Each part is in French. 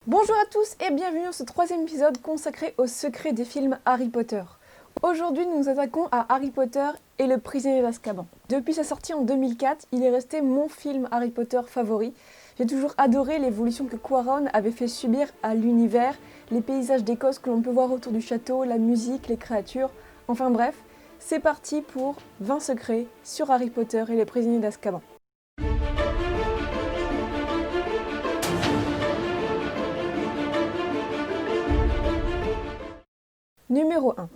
Bonjour à tous et bienvenue dans ce troisième épisode consacré aux secrets des films Harry Potter. Aujourd'hui, nous nous attaquons à Harry Potter et le prisonnier d'Azkaban. Depuis sa sortie en 2004, il est resté mon film Harry Potter favori. J'ai toujours adoré l'évolution que Quaron avait fait subir à l'univers, les paysages d'Écosse que l'on peut voir autour du château, la musique, les créatures, enfin bref, c'est parti pour 20 secrets sur Harry Potter et le prisonnier d'Azkaban. Numéro 1.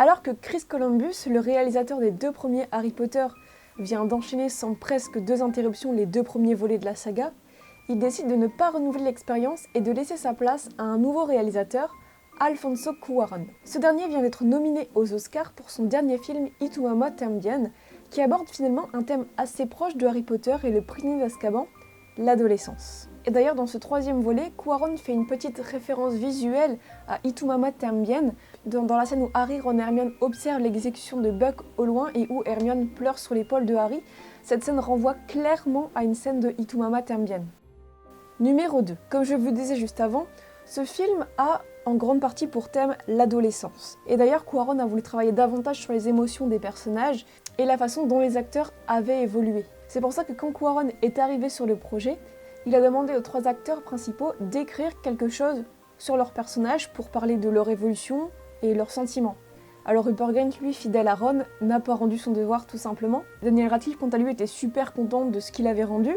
Alors que Chris Columbus, le réalisateur des deux premiers Harry Potter, vient d'enchaîner sans presque deux interruptions les deux premiers volets de la saga, il décide de ne pas renouveler l'expérience et de laisser sa place à un nouveau réalisateur, Alfonso Cuarón. Ce dernier vient d'être nominé aux Oscars pour son dernier film Itumamo Tambien, qui aborde finalement un thème assez proche de Harry Potter et le prisonnier d'Azkaban, l'adolescence. Et d'ailleurs, dans ce troisième volet, Cuarón fait une petite référence visuelle à Itumamo Tambien, dans la scène où Harry, Ron et Hermione observent l'exécution de Buck au loin et où Hermione pleure sur l'épaule de Harry. Cette scène renvoie clairement à une scène de Itumamo Tambien. Numéro 2. Comme je vous disais juste avant, ce film a en grande partie pour thème l'adolescence. Et d'ailleurs, Cuarón a voulu travailler davantage sur les émotions des personnages et la façon dont les acteurs avaient évolué. C'est pour ça que quand Cuarón est arrivé sur le projet, il a demandé aux trois acteurs principaux d'écrire quelque chose sur leurs personnages pour parler de leur évolution et leurs sentiments. Alors Rupert Grint, lui, fidèle à Ron, n'a pas rendu son devoir tout simplement. Daniel Radcliffe, quant à lui, était super content de ce qu'il avait rendu.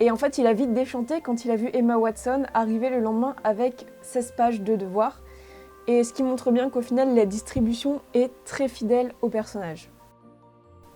Et en fait, il a vite déchanté quand il a vu Emma Watson arriver le lendemain avec 16 pages de devoirs. Et ce qui montre bien qu'au final, la distribution est très fidèle au personnage.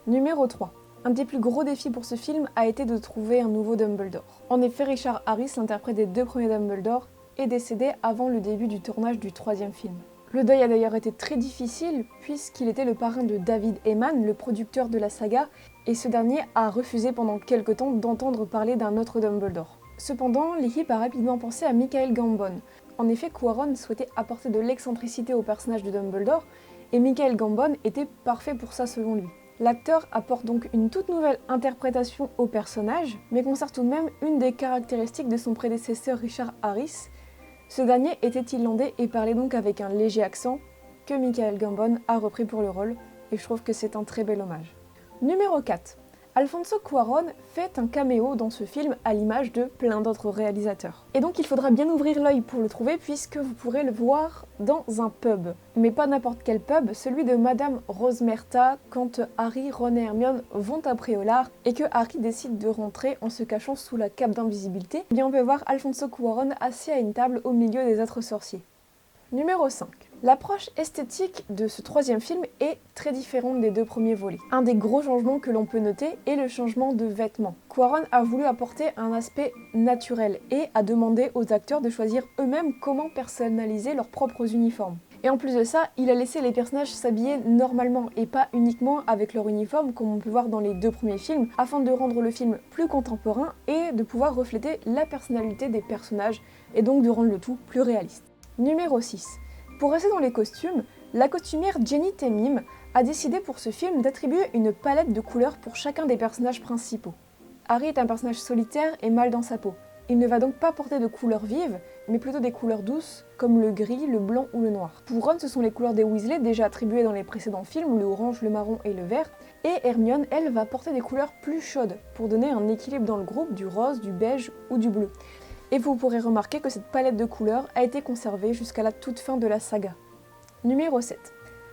Numéro 3. Un des plus gros défis pour ce film a été de trouver un nouveau Dumbledore. En effet, Richard Harris, l'interprète des deux premiers Dumbledore, est décédé avant le début du tournage du troisième film. Le deuil a d'ailleurs été très difficile puisqu'il était le parrain de David Heyman, le producteur de la saga, et ce dernier a refusé pendant quelque temps d'entendre parler d'un autre Dumbledore. Cependant, l'équipe a rapidement pensé à Michael Gambon. En effet, Cuarón souhaitait apporter de l'excentricité au personnage de Dumbledore, et Michael Gambon était parfait pour ça selon lui. L'acteur apporte donc une toute nouvelle interprétation au personnage, mais conserve tout de même une des caractéristiques de son prédécesseur Richard Harris. Ce dernier était irlandais et parlait donc avec un léger accent que Michael Gambon a repris pour le rôle, et je trouve que c'est un très bel hommage. Numéro 4. Alfonso Cuarón fait un caméo dans ce film à l'image de plein d'autres réalisateurs. Et donc il faudra bien ouvrir l'œil pour le trouver puisque vous pourrez le voir dans un pub. Mais pas n'importe quel pub, celui de Madame Rosmerta quand Harry, Ron et Hermione vont à Préolard et que Harry décide de rentrer en se cachant sous la cape d'invisibilité. Et bien on peut voir Alfonso Cuarón assis à une table au milieu des autres sorciers. Numéro 5. L'approche esthétique de ce troisième film est très différente des deux premiers volets. Un des gros changements que l'on peut noter est le changement de vêtements. Cuarón a voulu apporter un aspect naturel et a demandé aux acteurs de choisir eux-mêmes comment personnaliser leurs propres uniformes. Et en plus de ça, il a laissé les personnages s'habiller normalement et pas uniquement avec leur uniforme comme on peut voir dans les deux premiers films, afin de rendre le film plus contemporain et de pouvoir refléter la personnalité des personnages et donc de rendre le tout plus réaliste. Numéro 6. Pour rester dans les costumes, la costumière Jenny Temim a décidé pour ce film d'attribuer une palette de couleurs pour chacun des personnages principaux. Harry est un personnage solitaire et mâle dans sa peau. Il ne va donc pas porter de couleurs vives, mais plutôt des couleurs douces, comme le gris, le blanc ou le noir. Pour Ron, ce sont les couleurs des Weasley, déjà attribuées dans les précédents films, le orange, le marron et le vert. Et Hermione, elle, va porter des couleurs plus chaudes, pour donner un équilibre dans le groupe, du rose, du beige ou du bleu. Et vous pourrez remarquer que cette palette de couleurs a été conservée jusqu'à la toute fin de la saga. Numéro 7.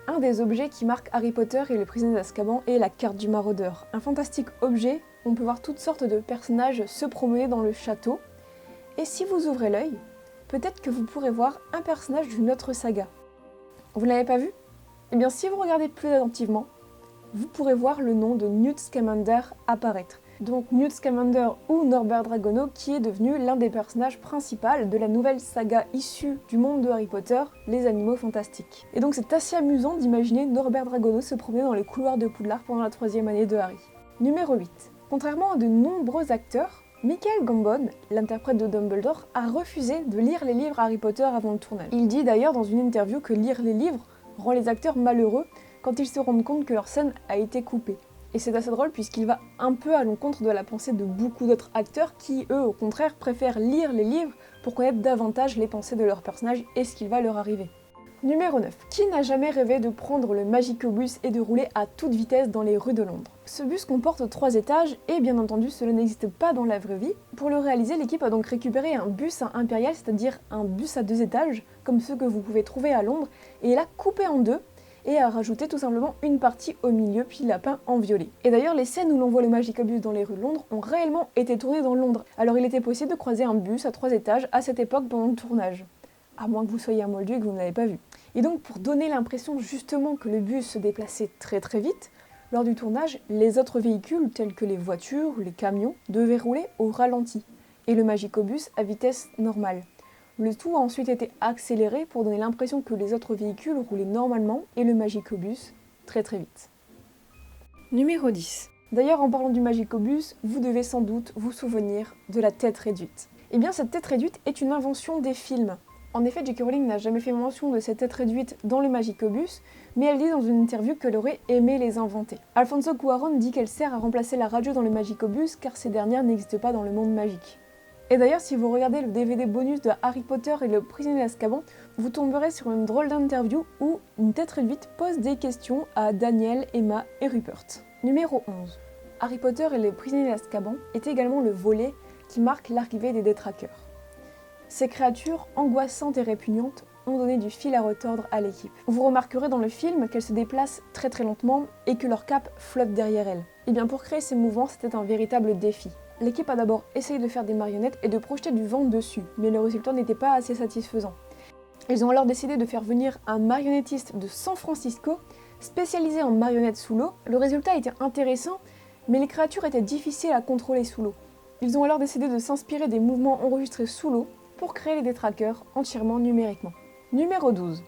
Un des objets qui marque Harry Potter et le prisonnier d'Azkaban est la carte du maraudeur. Un fantastique objet où on peut voir toutes sortes de personnages se promener dans le château. Et si vous ouvrez l'œil, peut-être que vous pourrez voir un personnage d'une autre saga. Vous ne l'avez pas vu ? Eh bien si vous regardez plus attentivement, vous pourrez voir le nom de Newt Scamander apparaître. Donc Newt Scamander ou Norbert Dragono qui est devenu l'un des personnages principaux de la nouvelle saga issue du monde de Harry Potter, les Animaux Fantastiques. Et donc c'est assez amusant d'imaginer Norbert Dragono se promener dans les couloirs de Poudlard pendant la troisième année de Harry. Numéro 8. Contrairement à de nombreux acteurs, Michael Gambon, l'interprète de Dumbledore, a refusé de lire les livres Harry Potter avant le tournage. Il dit d'ailleurs dans une interview que lire les livres rend les acteurs malheureux quand ils se rendent compte que leur scène a été coupée. Et c'est assez drôle puisqu'il va un peu à l'encontre de la pensée de beaucoup d'autres acteurs qui, eux, au contraire, préfèrent lire les livres pour connaître davantage les pensées de leurs personnages et ce qu'il va leur arriver. Numéro 9. Qui n'a jamais rêvé de prendre le Magicobus et de rouler à toute vitesse dans les rues de Londres? Ce bus comporte 3 étages et bien entendu cela n'existe pas dans la vraie vie. Pour le réaliser, l'équipe a donc récupéré un bus à impérial, c'est-à-dire un bus à 2 étages, comme ceux que vous pouvez trouver à Londres, et l'a coupé en deux et a rajouté tout simplement une partie au milieu puis l'a peint en violet. Et d'ailleurs les scènes où l'on voit le Magicobus dans les rues de Londres ont réellement été tournées dans Londres. Alors il était possible de croiser un bus à 3 étages à cette époque pendant le tournage. À moins que vous soyez un moldu et que vous ne l'avez pas vu. Et donc pour donner l'impression justement que le bus se déplaçait très très vite, lors du tournage, les autres véhicules tels que les voitures ou les camions devaient rouler au ralenti et le Magicobus à vitesse normale. Le tout a ensuite été accéléré pour donner l'impression que les autres véhicules roulaient normalement et le Magicobus très très vite. Numéro 10. D'ailleurs en parlant du Magicobus, vous devez sans doute vous souvenir de la tête réduite. Eh bien cette tête réduite est une invention des films. En effet, J.K. Rowling n'a jamais fait mention de cette tête réduite dans le Magicobus, mais elle dit dans une interview qu'elle aurait aimé les inventer. Alfonso Cuarón dit qu'elle sert à remplacer la radio dans le Magicobus car ces dernières n'existent pas dans le monde magique. Et d'ailleurs, si vous regardez le DVD bonus de Harry Potter et le prisonnier d'Azkaban, vous tomberez sur une drôle d'interview où une tête réduite pose des questions à Daniel, Emma et Rupert. Numéro 11. Harry Potter et le prisonnier d'Azkaban est également le volet qui marque l'arrivée des détraqueurs. Ces créatures angoissantes et répugnantes ont donné du fil à retordre à l'équipe. Vous remarquerez dans le film qu'elles se déplacent très très lentement et que leur cape flotte derrière elles. Et bien pour créer ces mouvements, c'était un véritable défi. L'équipe a d'abord essayé de faire des marionnettes et de projeter du vent dessus, mais le résultat n'était pas assez satisfaisant. Ils ont alors décidé de faire venir un marionnettiste de San Francisco, spécialisé en marionnettes sous l'eau. Le résultat était intéressant, mais les créatures étaient difficiles à contrôler sous l'eau. Ils ont alors décidé de s'inspirer des mouvements enregistrés sous l'eau pour créer les détraqueurs entièrement numériquement. Numéro 12.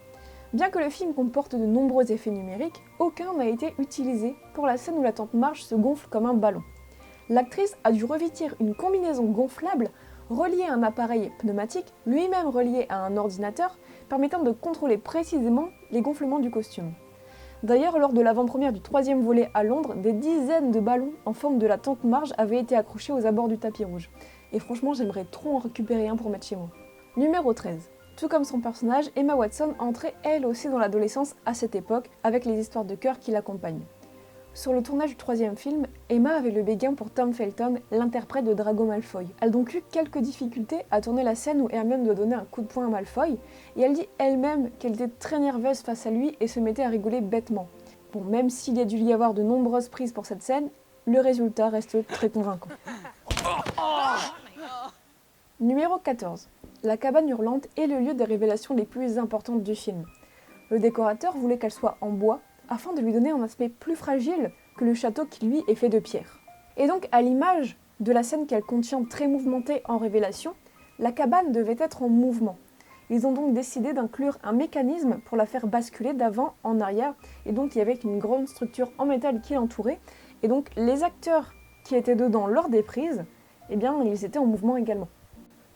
Bien que le film comporte de nombreux effets numériques, aucun n'a été utilisé pour la scène où la tante Marge se gonfle comme un ballon. L'actrice a dû revêtir une combinaison gonflable reliée à un appareil pneumatique, lui-même relié à un ordinateur, permettant de contrôler précisément les gonflements du costume. D'ailleurs, lors de l'avant-première du 3e volet à Londres, des dizaines de ballons en forme de la tante Marge avaient été accrochés aux abords du tapis rouge. Et franchement, j'aimerais trop en récupérer un pour mettre chez moi. Numéro 13. Tout comme son personnage, Emma Watson entrait elle aussi dans l'adolescence à cette époque, avec les histoires de cœur qui l'accompagnent. Sur le tournage du 3e film, Emma avait le béguin pour Tom Felton, l'interprète de Drago Malfoy. Elle a donc eu quelques difficultés à tourner la scène où Hermione doit donner un coup de poing à Malfoy, et elle dit elle-même qu'elle était très nerveuse face à lui et se mettait à rigoler bêtement. Bon, même s'il y a dû y avoir de nombreuses prises pour cette scène, le résultat reste très convaincant. Numéro 14. La cabane hurlante est le lieu des révélations les plus importantes du film. Le décorateur voulait qu'elle soit en bois, afin de lui donner un aspect plus fragile que le château qui lui est fait de pierre. Et donc, à l'image de la scène qu'elle contient très mouvementée en révélation, la cabane devait être en mouvement. Ils ont donc décidé d'inclure un mécanisme pour la faire basculer d'avant en arrière, et donc il y avait une grande structure en métal qui l'entourait, et donc les acteurs qui étaient dedans lors des prises, eh bien ils étaient en mouvement également.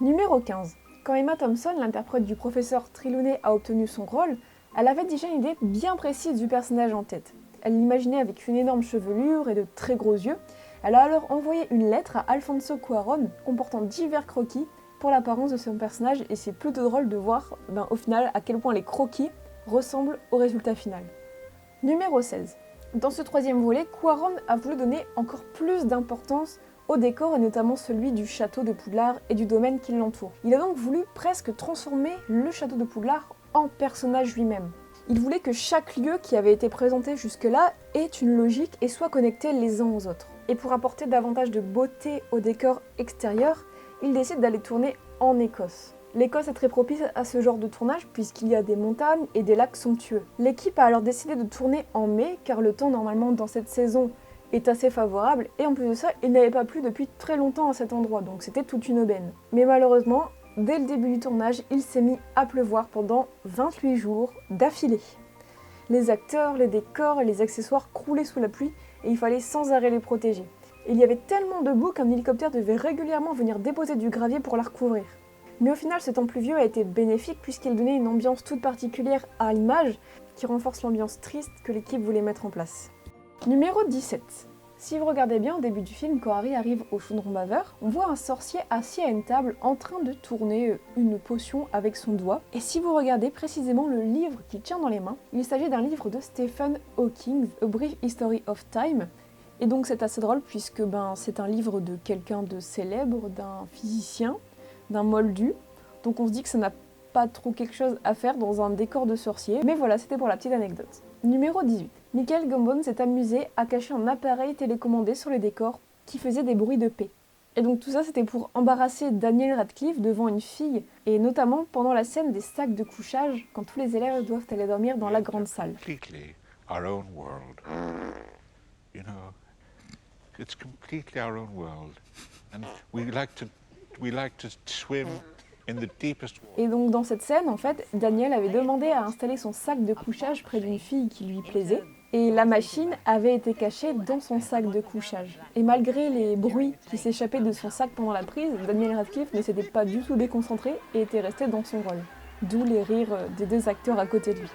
Numéro 15. Quand Emma Thompson, l'interprète du professeur Trelawney, a obtenu son rôle, elle avait déjà une idée bien précise du personnage en tête. Elle l'imaginait avec une énorme chevelure et de très gros yeux. Elle a alors envoyé une lettre à Alfonso Cuarón comportant divers croquis pour l'apparence de son personnage, et c'est plutôt drôle de voir au final à quel point les croquis ressemblent au résultat final. Numéro 16. Dans ce 3e volet, Cuarón a voulu donner encore plus d'importance au décor et notamment celui du château de Poudlard et du domaine qui l'entoure. Il a donc voulu presque transformer le château de Poudlard en personnage lui-même. Il voulait que chaque lieu qui avait été présenté jusque-là ait une logique et soit connecté les uns aux autres. Et pour apporter davantage de beauté au décor extérieur, il décide d'aller tourner en Écosse. L'Écosse est très propice à ce genre de tournage puisqu'il y a des montagnes et des lacs somptueux. L'équipe a alors décidé de tourner en mai car le temps normalement dans cette saison est assez favorable, et en plus de ça, il n'avait pas plu depuis très longtemps à cet endroit, donc c'était toute une aubaine. Mais malheureusement, dès le début du tournage, il s'est mis à pleuvoir pendant 28 jours d'affilée. Les acteurs, les décors et les accessoires croulaient sous la pluie, et il fallait sans arrêt les protéger. Il y avait tellement de boue qu'un hélicoptère devait régulièrement venir déposer du gravier pour la recouvrir. Mais au final, ce temps pluvieux a été bénéfique puisqu'il donnait une ambiance toute particulière à l'image qui renforce l'ambiance triste que l'équipe voulait mettre en place. Numéro 17. Si vous regardez bien au début du film, quand Harry arrive au chaudron baveur, on voit un sorcier assis à une table en train de tourner une potion avec son doigt. Et si vous regardez précisément le livre qu'il tient dans les mains, il s'agit d'un livre de Stephen Hawking, A Brief History of Time. Et donc c'est assez drôle puisque c'est un livre de quelqu'un de célèbre, d'un physicien, d'un moldu. Donc on se dit que ça n'a pas trop quelque chose à faire dans un décor de sorcier. Mais voilà, c'était pour la petite anecdote. Numéro 18. Michael Gambon s'est amusé à cacher un appareil télécommandé sur les décors qui faisait des bruits de paix. Et donc tout ça c'était pour embarrasser Daniel Radcliffe devant une fille, et notamment pendant la scène des sacs de couchage, quand tous les élèves doivent aller dormir dans la grande salle. Our own world. You know, it's completely our own world. And we like to swim in the deepest water. Et donc dans cette scène, en fait, Daniel avait demandé à installer son sac de couchage près d'une fille qui lui plaisait, et la machine avait été cachée dans son sac de couchage. Et malgré les bruits qui s'échappaient de son sac pendant la prise, Daniel Radcliffe ne s'était pas du tout déconcentré et était resté dans son rôle. D'où les rires des deux acteurs à côté de lui.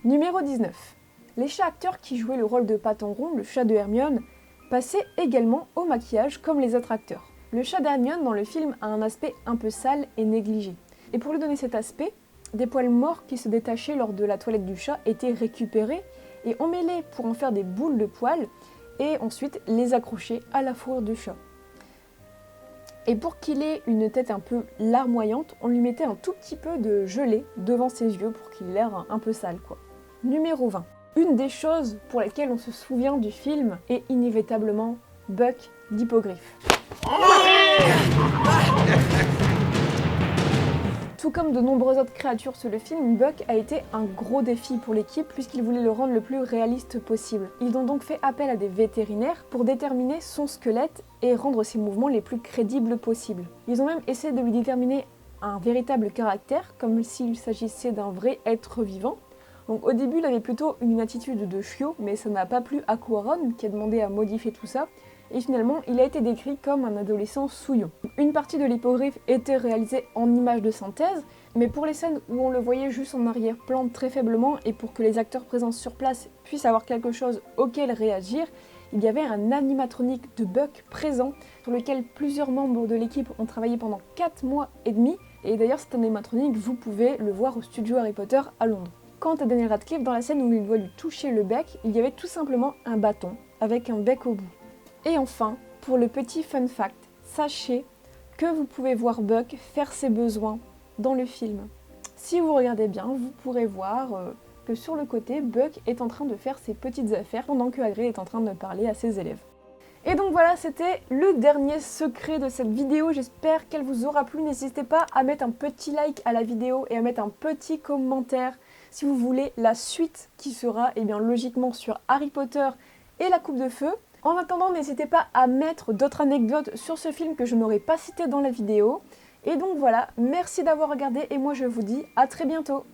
Numéro 19. Les chats acteurs qui jouaient le rôle de Paton Rond, le chat de Hermione, passaient également au maquillage comme les autres acteurs. Le chat d'Hermione dans le film a un aspect un peu sale et négligé. Et pour lui donner cet aspect, des poils morts qui se détachaient lors de la toilette du chat étaient récupérés et emmêlés pour en faire des boules de poils et ensuite les accrocher à la fourrure du chat. Et pour qu'il ait une tête un peu larmoyante, on lui mettait un tout petit peu de gelée devant ses yeux pour qu'il ait l'air un peu sale, quoi. Numéro 20. Une des choses pour lesquelles on se souvient du film est inévitablement Buck l'hippogriffe. Tout comme de nombreuses autres créatures sur le film, Buck a été un gros défi pour l'équipe puisqu'il voulait le rendre le plus réaliste possible. Ils ont donc fait appel à des vétérinaires pour déterminer son squelette et rendre ses mouvements les plus crédibles possibles. Ils ont même essayé de lui déterminer un véritable caractère, comme s'il s'agissait d'un vrai être vivant. Donc au début, il avait plutôt une attitude de chiot, mais ça n'a pas plu à Cuaron, qui a demandé à modifier tout ça. Et finalement, il a été décrit comme un adolescent souillon. Une partie de l'hippogriffe était réalisée en images de synthèse, mais pour les scènes où on le voyait juste en arrière-plan très faiblement et pour que les acteurs présents sur place puissent avoir quelque chose auquel réagir, il y avait un animatronique de Buck présent sur lequel plusieurs membres de l'équipe ont travaillé pendant 4 mois et demi. Et d'ailleurs, cet animatronique, vous pouvez le voir au studio Harry Potter à Londres. Quant à Daniel Radcliffe, dans la scène où il doit lui toucher le bec, il y avait tout simplement un bâton avec un bec au bout. Et enfin, pour le petit fun fact, sachez que vous pouvez voir Buck faire ses besoins dans le film. Si vous regardez bien, vous pourrez voir que sur le côté, Buck est en train de faire ses petites affaires pendant que Hagrid est en train de parler à ses élèves. Et donc voilà, c'était le dernier secret de cette vidéo. J'espère qu'elle vous aura plu. N'hésitez pas à mettre un petit like à la vidéo et à mettre un petit commentaire si vous voulez la suite qui sera logiquement sur Harry Potter et la Coupe de Feu. En attendant, n'hésitez pas à mettre d'autres anecdotes sur ce film que je n'aurais pas cité dans la vidéo. Et donc voilà, merci d'avoir regardé et moi je vous dis à très bientôt.